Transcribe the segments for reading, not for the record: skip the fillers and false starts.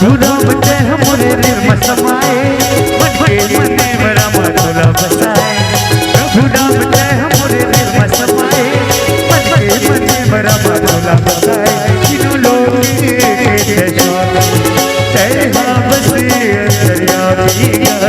प्रभु राम जय मोरे निर्म समाए मन के मने मेरा मतुला बसाए प्रभु राम जय मोरे निर्म समाए मन के मने मेरा मतुला बसाए तीनों लोग के स्वामी जय हाँ बसे अंतर्यामी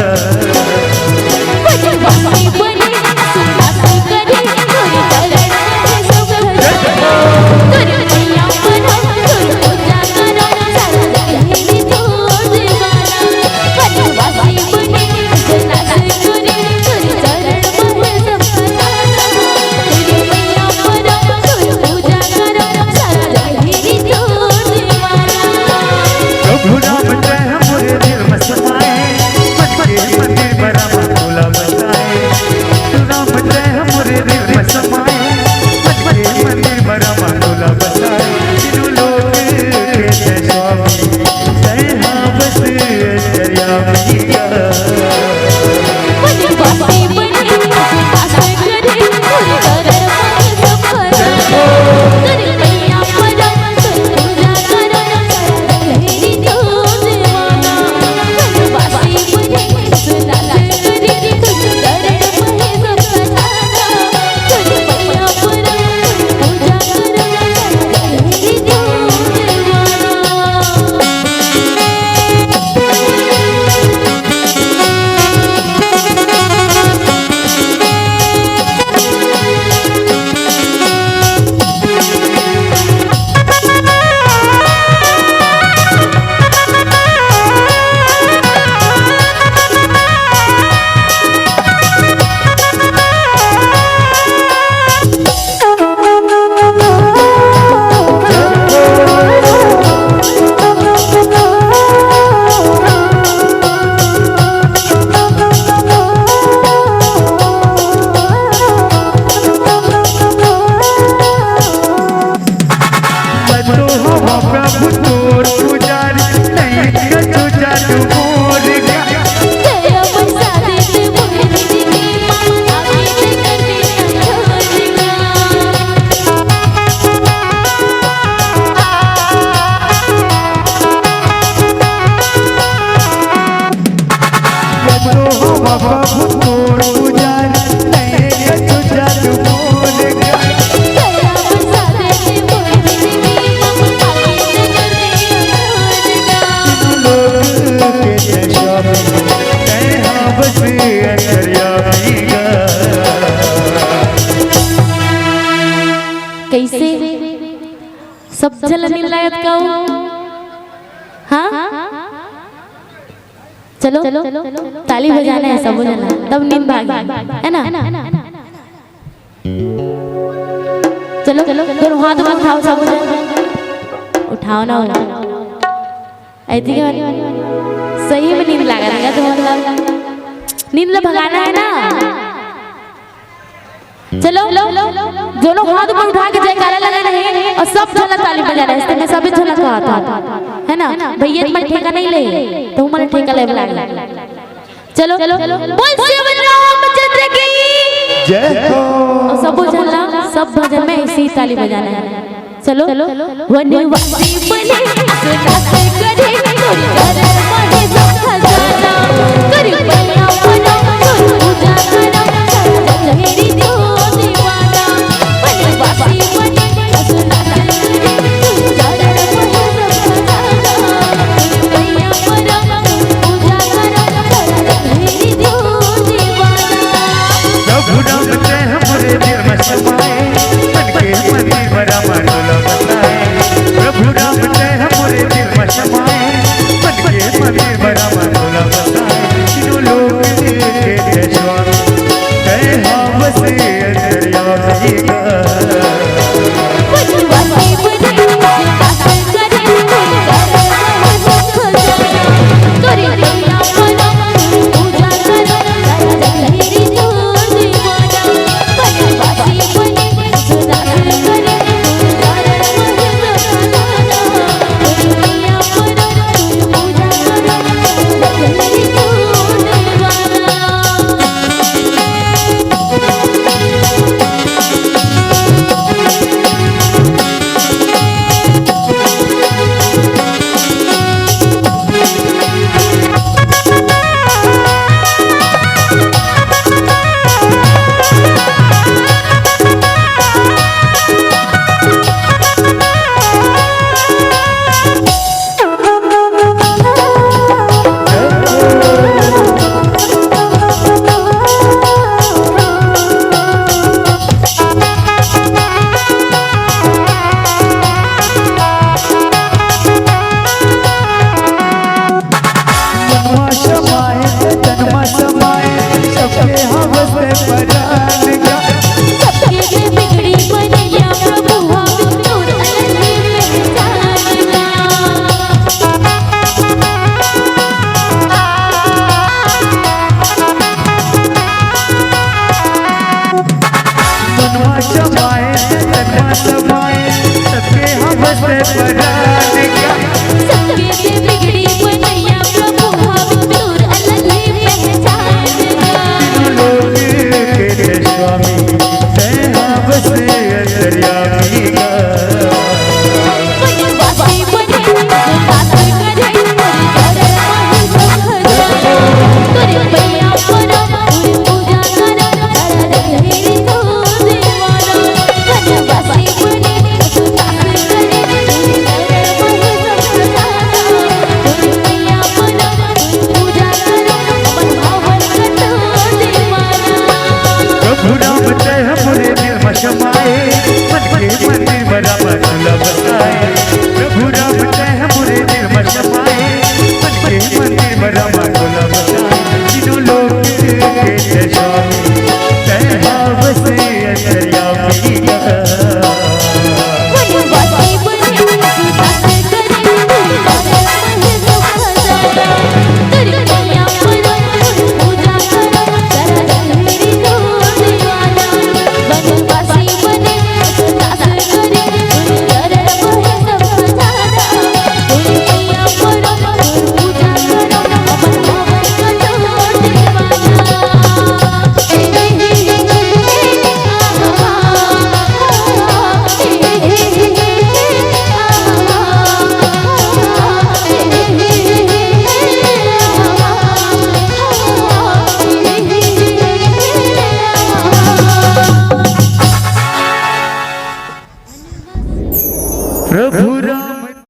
कैसे सब चल मिलायत का हाँ चलो ताली बजाना है सब बजाना तब नींद भागी है ना चलो फिर हाथ में उठाओ सब उठाओ ना ऐसी सही में नींद लगा रहेगा तो मतलब नींद भगाना है ना। चलो जो लोग हाथ ऊपर उठा के जयकारा लगा रहे हैं और सब झोला ताली बजा रहे हैं, मैं सभी झोला कहा था है ना भैया तुम्हारे ठेका नहीं ले तो हमारे ठेका ले बुला चलो बोल शिव रामचंद्र की जय हो और सब झोला सब भजन में इसी ताली बजाना है। चलो वनवासी बने नाच करे तोरी करे माने सब खजाना करी बना बना तोरी पूजा करा लहरी जो दीवाना वनवासी बने नाच करे करे माने सब खजाना भैया बना पूजा करा लहरी जो दीवाना प्रभु नाम से हमरे दिल में समाए मन के मंदिर बड़ा मनोला बताए प्रभु नाम से हमरे दिल में समाए मन के मंदिर बड़ा मनोला बताए तीनों लोग के स्वामी जय हाँ बसे अंतर्यामी मनवा समाए तन्मा समाए सबके हम से परान का सबके से बिगड़ी बनैया प्रभु हम दूर अलग ही पहचान लोग के स्वामी हम से अंतर्यामी का वासी बने बात करे तेरे माही सब तेरे भैया पर पूजा कर तेरी तो दीवाना वासी बने बात करे तेरे माही सब तेरे भैया पर पूजा कर मन भावन कर दीवाना प्रभु राम ते हमरे दिल में समाए मन के मन में राम तुला बसाए प्रभु राम ते हमरे दिल में समाए मन के मन में राम तुला बसाए तीनों लोग के स्वामी ते हम से अंतर्यामी का वासी बने बात करे तेरे माही सब तेरे भैया पर पूजा कर तेरी तो दीवाना बनवासी बने दास करे तेरे माही सब तेरे भैया पर पूजा कर अपन भावन कर दीवाना प्रभु राम